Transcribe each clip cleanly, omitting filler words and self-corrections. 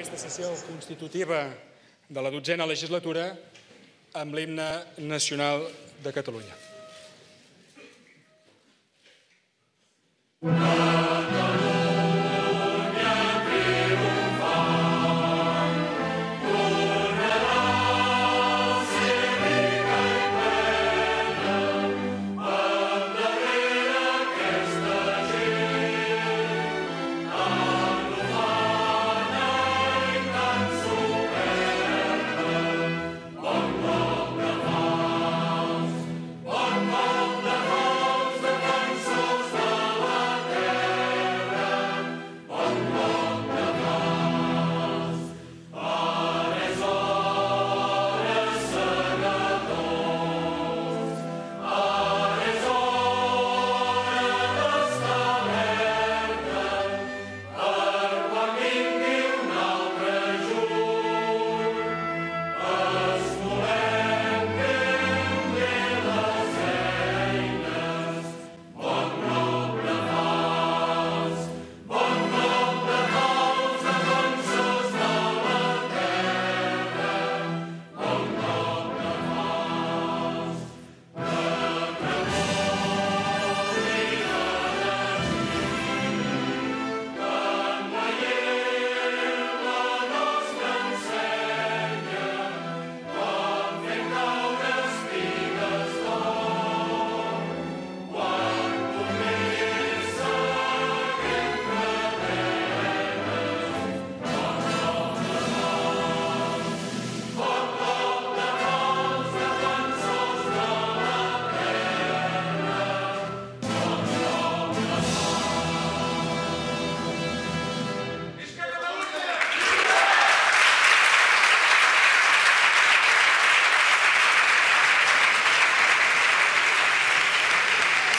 aquesta sessió constitutiva de la 12a legislatura amb l'himne nacional de Catalunya.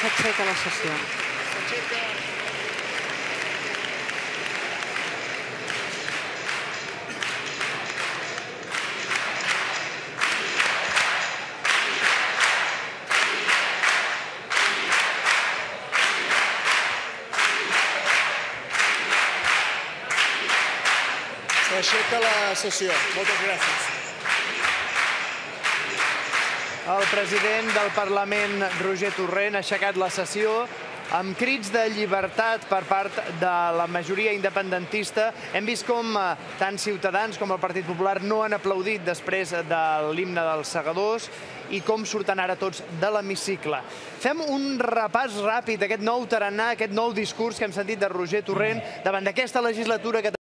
S'aixeca la sessió. S'aixeca la sessió. Moltes gràcies. El president del Parlament, Roger Torrent, ha aixecat la sessió amb crits de llibertat per part de la majoria independentista. Hem vist com tant Ciutadans com el Partit Popular no han aplaudit després de l'himne dels segadors i com surten ara tots de l'hemicicle. Fem un repàs ràpid d'aquest nou tarannà, aquest nou discurs que hem sentit de Roger Torrent davant d'aquesta legislatura que